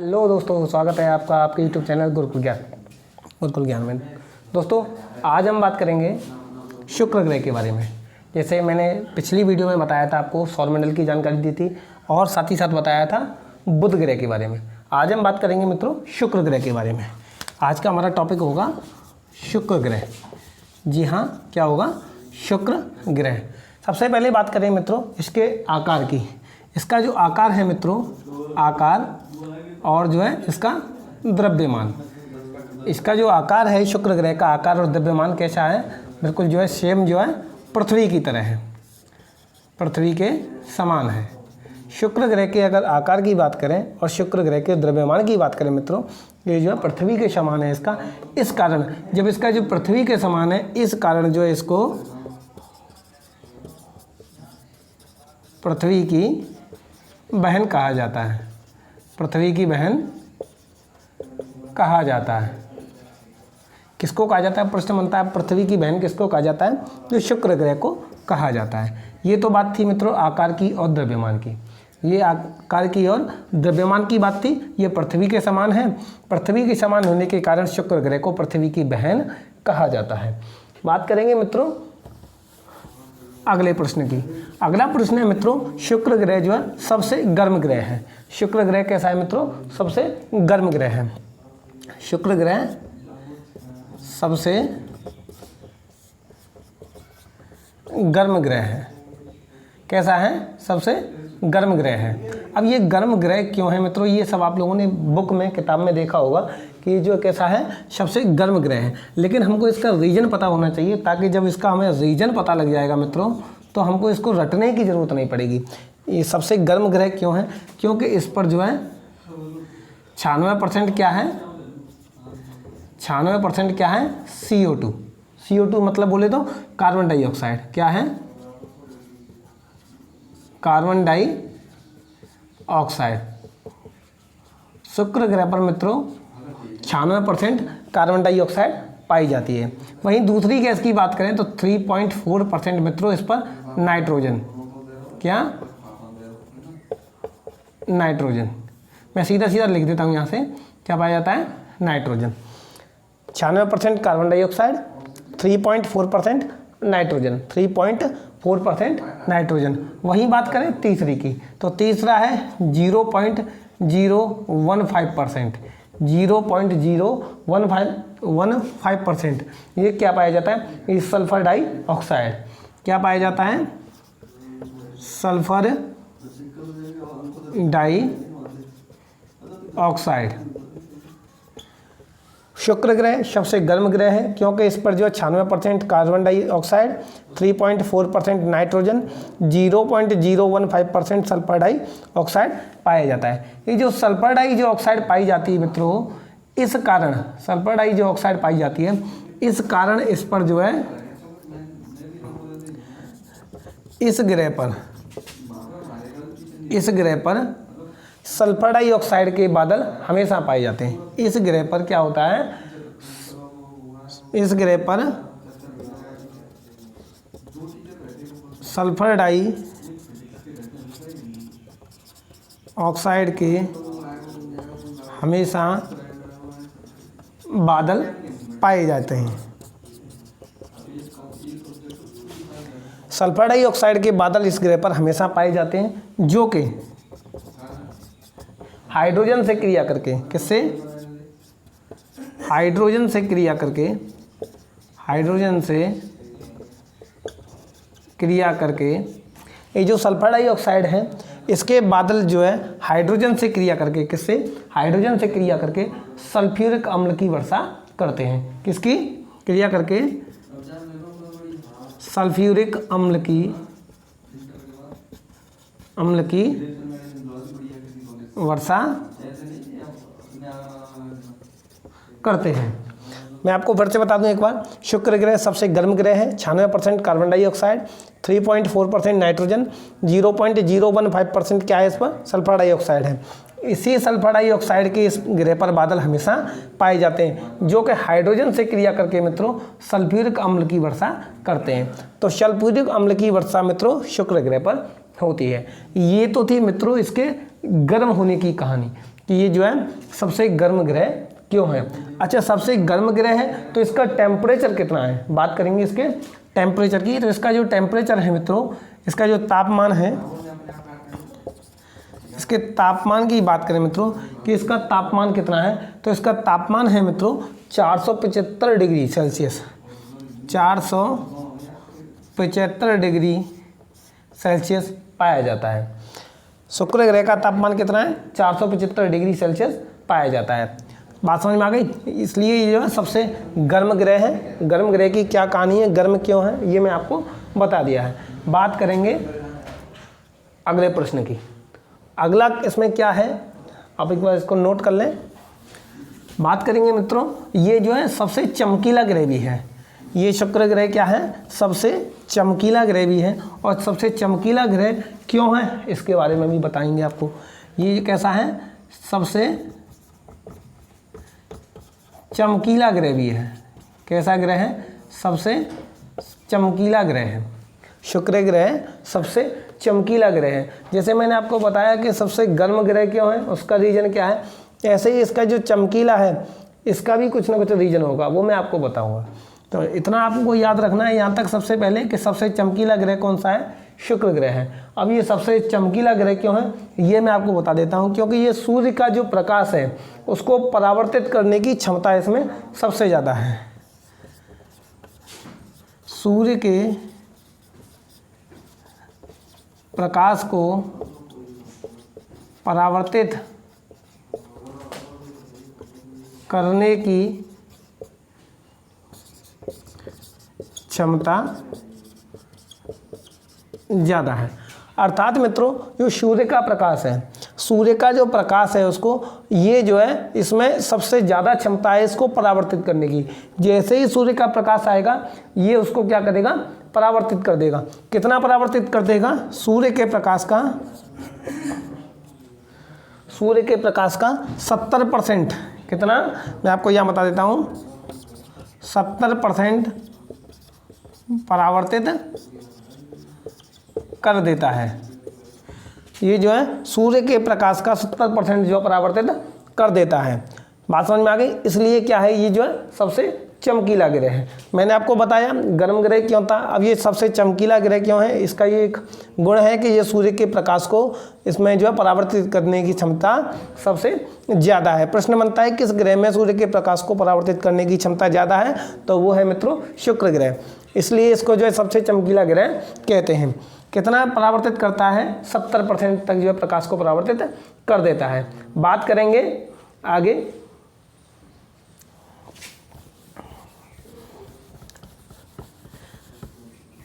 Hello दोस्तों, स्वागत है आपका आपके यूट्यूब चैनल गुरुकुल ज्ञान में। दोस्तों, आज हम बात करेंगे शुक्र ग्रह के बारे में। जैसे मैंने पिछली वीडियो में बताया था, आपको सौरमंडल की जानकारी दी थी और साथ ही साथ बताया था बुध ग्रह के बारे में। आज हम बात करेंगे मित्रों शुक्र ग्रह के बारे में। आज का हमारा टॉपिक होगा शुक्र ग्रह। जी हाँ, क्या होगा? शुक्र ग्रह। सबसे पहले बात करें मित्रों इसके आकार की। इसका जो आकार है मित्रों, आकार और जो है इसका द्रव्यमान, इसका जो आकार है शुक्र ग्रह का आकार और द्रव्यमान कैसा है? बिल्कुल जो है सेम जो है पृथ्वी की तरह है, पृथ्वी के समान है। शुक्र ग्रह के अगर आकार की बात करें और शुक्र ग्रह के द्रव्यमान की बात करें मित्रों, ये जो है पृथ्वी के समान है इसका। इस कारण जब इसका जो पृथ्वी के समान है, इस कारण जो है इसको पृथ्वी की बहन कहा जाता है। पृथ्वी की बहन कहा जाता है। किसको कहा जाता है? प्रश्न बनता है, पृथ्वी की बहन किसको कहा जाता है? जो शुक्र ग्रह को कहा जाता है। ये तो बात थी मित्रों आकार की और द्रव्यमान की। ये आकार की और द्रव्यमान की बात थी। ये पृथ्वी के समान है। पृथ्वी के समान होने के कारण शुक्र ग्रह को पृथ्वी की बहन कहा जाता है। बात करेंगे मित्रों अगले प्रश्न की। अगला प्रश्न है मित्रों, शुक्र ग्रह जो है सबसे गर्म ग्रह है। शुक्र ग्रह कैसा है मित्रों? सबसे गर्म ग्रह है। शुक्र ग्रह सबसे गर्म ग्रह है। कैसा है? सबसे गर्म ग्रह है। अब ये गर्म ग्रह क्यों है मित्रों? ये सब आप लोगों ने बुक में, किताब में देखा होगा कि जो कैसा है, सबसे गर्म ग्रह है। लेकिन हमको इसका रीजन पता होना चाहिए, ताकि जब इसका हमें रीजन पता लग जाएगा मित्रों, तो हमको इसको रटने की ज़रूरत नहीं पड़ेगी। ये सबसे गर्म ग्रह क्यों है? क्योंकि इस पर जो है 96% क्या है? 96% क्या है? CO2। CO2 मतलब बोले तो कार्बन डाइऑक्साइड। क्या है? Carbon dioxide. शुक्र ग्रह पर मित्रों 96% कार्बन डाइऑक्साइड पाई जाती है। वहीं दूसरी गैस की बात करें तो 3.4% मित्रों इस पर नाइट्रोजन। क्या? नाइट्रोजन। मैं सीधा सीधा लिख देता हूँ यहाँ से। क्या पाया जाता है? Nitrogen. 96% carbon dioxide, 3.4% nitrogen, 3.4% nitrogen. वहीं बात करें तीसरी की, तो तीसरा है 0.015%। 0.015%। ये क्या पाया जाता है? ये सल्फर डाइऑक्साइड। क्या पाया जाता है? Sulphur dioxide. शुक्र ग्रह सबसे गर्म ग्रह है क्योंकि इस पर जो है 96% carbon dioxide, 3.4% nitrogen, 0.015% sulphur dioxide पाया जाता है। ये जो सल्फर डाइऑक्साइड पाई जाती है मित्रों, इस कारण सल्फर डाइऑक्साइड पाई जाती है, इस कारण इस पर जो है इस ग्रह पर सल्फर डाइऑक्साइड के बादल हमेशा पाए जाते हैं। इस ग्रह पर क्या होता है? इस ग्रह पर सल्फर डाइऑक्साइड के हमेशा बादल पाए जाते हैं। सल्फर डाइऑक्साइड के बादल इस ग्रह पर हमेशा पाए जाते हैं, जो कि हाइड्रोजन से क्रिया करके, किससे? हाइड्रोजन से क्रिया करके, हाइड्रोजन से क्रिया करके ये जो सल्फर डाइऑक्साइड है, इसके बादल जो है हाइड्रोजन से क्रिया करके, किससे? हाइड्रोजन से क्रिया करके सल्फ्यूरिक अम्ल की वर्षा करते हैं। किसकी क्रिया करके? सल्फ्यूरिक अम्ल की वर्षा करते हैं। मैं आपको फिर से बता दूं एक बार, शुक्र ग्रह सबसे गर्म ग्रह है। 96% कार्बन डाइऑक्साइड, 3.4% नाइट्रोजन, 0.015% क्या है इस पर? सल्फर डाइऑक्साइड है। इसी सल्फर डाइऑक्साइड के इस ग्रह पर बादल हमेशा पाए जाते हैं, जो कि हाइड्रोजन से क्रिया करके मित्रों सल्फ्यूरिक अम्ल की वर्षा करते हैं। तो सल्फ्यूरिक अम्ल की वर्षा मित्रों शुक्र ग्रह पर होती है। ये तो थी मित्रों इसके गर्म होने की कहानी। कि ये जो है सबसे गर्म ग्रह क्यों है। अच्छा, सबसे गर्म ग्रह है तो इसका टेम्परेचर कितना है, बात करेंगे इसके टेम्परेचर की। तो इसका जो टेम्परेचर है मित्रों, इसका जो तापमान है, इसके तापमान की बात करें मित्रों कि इसका तापमान कितना है, तो इसका तापमान है मित्रों 475 डिग्री सेल्सियस, 475 डिग्री सेल्सियस पाया जाता है। शुक्र ग्रह का तापमान कितना है, 475 डिग्री सेल्सियस पाया जाता है। बात समझ में आ गई। इसलिए ये जो है सबसे गर्म ग्रह है। गर्म ग्रह की क्या कहानी है, गर्म क्यों है, ये मैं आपको बता दिया है। बात करेंगे अगले प्रश्न की। अगला इसमें क्या है, आप एक बार इसको नोट कर लें। बात करेंगे मित्रों, ये जो है सबसे चमकीला ग्रह भी है। ये शुक्र ग्रह क्या है, सबसे चमकीला ग्रह भी है। और सबसे चमकीला ग्रह क्यों है, इसके बारे में भी बताएंगे आपको। ये कैसा है, सबसे चमकीला ग्रह भी है। कैसा ग्रह है, सबसे चमकीला ग्रह है। शुक्र ग्रह सबसे चमकीला ग्रह है। जैसे मैंने आपको बताया कि सबसे गर्म ग्रह क्यों है, उसका रीज़न क्या है, ऐसे ही इसका जो चमकीला है इसका भी कुछ ना कुछ रीज़न होगा, वो मैं आपको बताऊंगा। तो इतना आपको याद रखना है यहाँ तक सबसे पहले कि सबसे चमकीला ग्रह कौन सा है, शुक्र ग्रह है। अब ये सबसे चमकीला ग्रह क्यों है, ये मैं आपको बता देता हूँ। क्योंकि ये सूर्य का जो प्रकाश है उसको परावर्तित करने की क्षमता इसमें सबसे ज़्यादा है। सूर्य के प्रकाश को परावर्तित करने की क्षमता ज़्यादा है। अर्थात मित्रों, जो सूर्य का प्रकाश है, सूर्य का जो प्रकाश है उसको, ये जो है इसमें सबसे ज़्यादा क्षमता है इसको परावर्तित करने की। जैसे ही सूर्य का प्रकाश आएगा ये उसको क्या करेगा, परावर्तित कर देगा। कितना परावर्तित कर देगा, सूर्य के प्रकाश का 70%। कितना, मैं आपको यह बता देता हूँ, 70% परावर्तित कर देता है। ये जो है सूर्य के प्रकाश का 70% जो परावर्तित कर देता है। बात समझ में आ गई। इसलिए क्या है, ये जो है सबसे चमकीला ग्रह है। मैंने आपको बताया गर्म ग्रह क्यों था, अब ये सबसे चमकीला ग्रह क्यों है, इसका ये एक गुण है कि ये सूर्य के प्रकाश को इसमें जो है परावर्तित करने की क्षमता सबसे ज़्यादा है। प्रश्न बनता है किस ग्रह में सूर्य के प्रकाश को परावर्तित करने की क्षमता ज़्यादा है, तो वो है मित्रों शुक्र ग्रह। इसलिए इसको जो है सबसे चमकीला ग्रह कहते हैं। कितना परावर्तित करता है, 70% तक जो है प्रकाश को परावर्तित कर देता है। बात करेंगे आगे,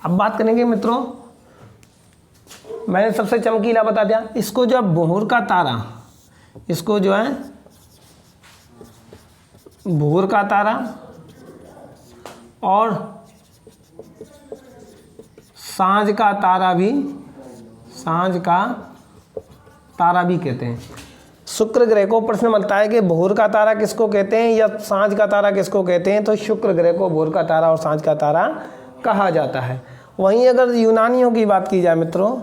अब बात करेंगे मित्रों, मैंने सबसे चमकीला बता दिया। इसको जो है भोर का तारा, इसको जो है भोर का तारा और सांझ का तारा भी कहते हैं। शुक्र ग्रह को प्रश्न बनता है कि भोर का तारा किसको कहते हैं या सांझ का तारा किसको कहते हैं, तो शुक्र ग्रह को भोर का तारा और सांझ का तारा कहा जाता है। वहीं अगर यूनानियों की बात की जाए मित्रों,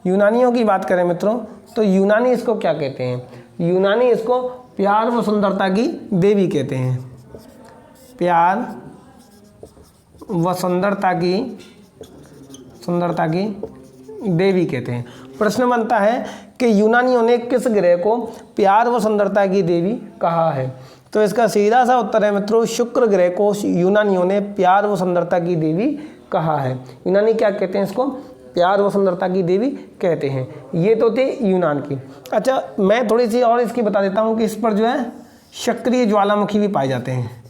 यूनानियों की बात करें मित्रों, तो यूनानी इसको क्या कहते हैं, यूनानी इसको प्यार व सुंदरता की देवी कहते हैं। प्यार व सुंदरता की देवी कहते हैं। प्रश्न बनता है कि यूनानियों ने किस ग्रह को प्यार व सुंदरता की देवी कहा है, तो इसका सीधा सा उत्तर है मित्रों, शुक्र ग्रह को यूनानियों ने प्यार व सुंदरता की देवी कहा है। यूनानी क्या कहते हैं, इसको प्यार व सुंदरता की देवी कहते हैं। ये तो थे यूनान की। अच्छा, मैं थोड़ी सी और इसकी बता देता हूँ कि इस पर जो है सक्रिय ज्वालामुखी भी पाए जाते हैं।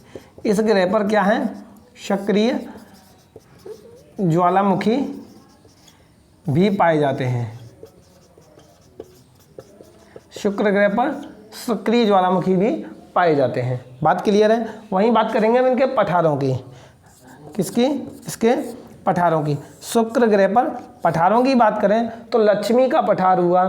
इस ग्रह पर क्या है, सक्रिय ज्वालामुखी भी पाए जाते हैं। शुक्र ग्रह पर सक्रिय ज्वालामुखी भी पाए जाते हैं। बात क्लियर है। वहीं बात करेंगे हम इनके पठारों की। किसकी, इसके पठारों की। शुक्र ग्रह पर पठारों की बात करें तो लक्ष्मी का पठार हुआ,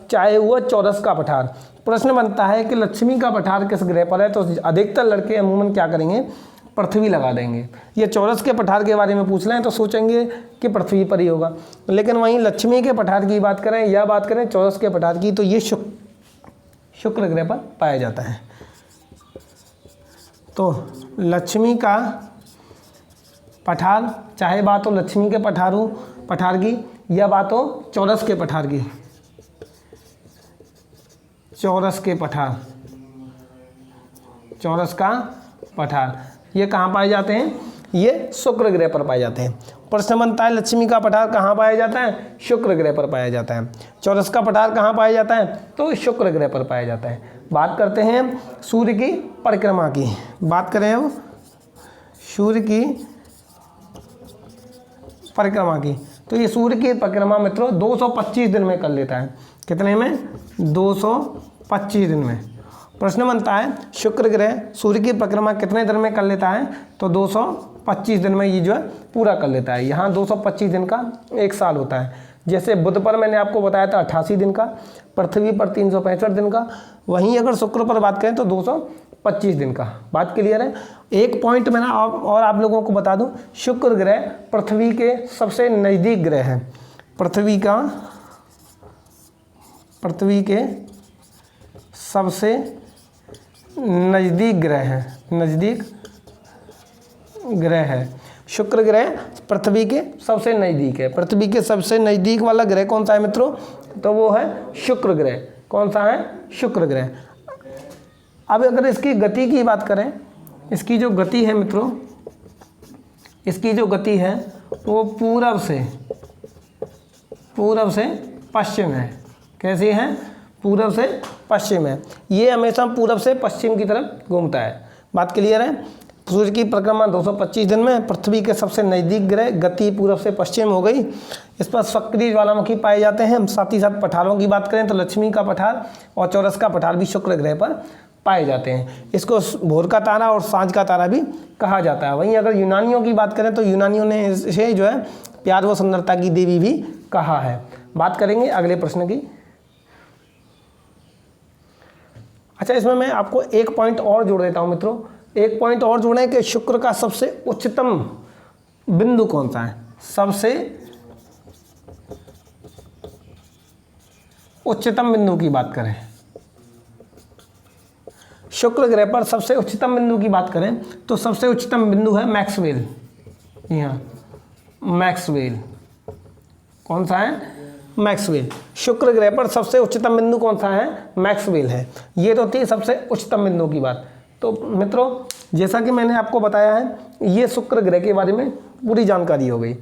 चाहे हुआ चौरस का पठार। प्रश्न बनता है कि लक्ष्मी का पठार किस ग्रह पर है, तो अधिकतर लड़के अमूमन क्या करेंगे, पृथ्वी लगा देंगे। ये चौरस के पठार के बारे में पूछ लें तो सोचेंगे कि पृथ्वी पर ही होगा, लेकिन वहीं लक्ष्मी के पठार की बात करें या बात करें चौरस के पठार की तो ये शुक्र ग्रह पर पाया जाता है। तो लक्ष्मी का पठार, चाहे बात हो लक्ष्मी के पठार की या बात हो चौरस के पठार की, चौरस का पठार ये कहाँ पाए जाते हैं? ये शुक्र ग्रह पर पाए जाते हैं। प्रश्न बनता है लक्ष्मी का पठार कहाँ पाया जाता है? शुक्र ग्रह पर पाया जाता है। चौरस का पठार कहाँ पाया जाता है? तो शुक्र ग्रह पर पाया जाता है। बात करते हैं सूर्य की परिक्रमा की। बात करें अब सूर्य की परिक्रमा की, तो ये सूर्य की परिक्रमा मित्रों 225 दिन में कर लेता है। कितने में? 225 दिन में। प्रश्न बनता है शुक्र ग्रह सूर्य की परिक्रमा कितने दिन में कर लेता है? तो 225 दिन में ये जो है पूरा कर लेता है। यहाँ 225 दिन का 1 साल होता है। जैसे बुध पर मैंने आपको बताया था 88 दिन का, पृथ्वी पर 365 दिन का, वहीं अगर शुक्र पर बात करें तो 225 दिन का। बात क्लियर है? एक पॉइंट मैंने और आप लोगों को बता दूं, शुक्र ग्रह पृथ्वी के सबसे नज़दीक ग्रह है। पृथ्वी के सबसे नज़दीक ग्रह है। शुक्र ग्रह पृथ्वी के सबसे नज़दीक है। पृथ्वी के सबसे नज़दीक वाला ग्रह कौन सा है मित्रों? तो वो है शुक्र ग्रह। कौन सा है? शुक्र ग्रह। अब अगर इसकी गति की बात करें, इसकी जो गति है मित्रों, इसकी जो गति है वो पूरब से पश्चिम है। कैसी है? पूरब से पश्चिम है। ये हमेशा पूरब से पश्चिम की तरफ घूमता है। बात क्लियर है? सूर्य की परिक्रमा 225 दिन में, पृथ्वी के सबसे नज़दीक ग्रह, गति पूरब से पश्चिम हो गई। इस पर सक्रिय ज्वालामुखी पाए जाते हैं। साथ ही साथ पठारों की बात करें तो लक्ष्मी का पठार और चौरस का पठार भी शुक्र ग्रह पर पाए जाते हैं। इसको भोर का तारा और सांझ का तारा भी कहा जाता है। वहीं अगर यूनानियों की बात करें तो यूनानियों ने इसे जो है प्यार व सुंदरता की देवी भी कहा है। बात करेंगे अगले प्रश्न की। अच्छा, इसमें मैं आपको एक पॉइंट और जोड़ देता हूं मित्रों। एक पॉइंट और जोड़ें कि शुक्र का सबसे उच्चतम बिंदु कौन सा है? सबसे उच्चतम बिंदु की बात करें, शुक्र ग्रह पर सबसे उच्चतम बिंदु की बात करें तो सबसे उच्चतम बिंदु है मैक्सवेल। यहाँ मैक्सवेल। कौन सा है? मैक्सवेल। शुक्र ग्रह पर सबसे उच्चतम बिंदु कौन सा है? मैक्सवेल है। ये तो थी सबसे उच्चतम बिंदु की बात। तो मित्रों, जैसा कि मैंने आपको बताया है, ये शुक्र ग्रह के बारे में पूरी जानकारी हो गई।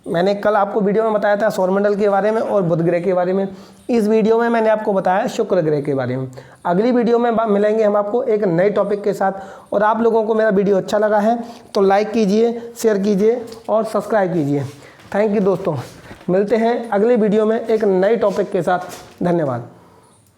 मैंने कल आपको वीडियो में बताया था सौरमंडल के बारे में और बुध ग्रह के बारे में। इस वीडियो में मैंने आपको बताया शुक्र ग्रह के बारे में। अगली वीडियो में मिलेंगे हम आपको एक नए टॉपिक के साथ। और आप लोगों को मेरा वीडियो अच्छा लगा है तो लाइक कीजिए, शेयर कीजिए और सब्सक्राइब कीजिए। थैंक यू दोस्तों। मिलते हैं अगले वीडियो में एक नए टॉपिक के साथ। धन्यवाद।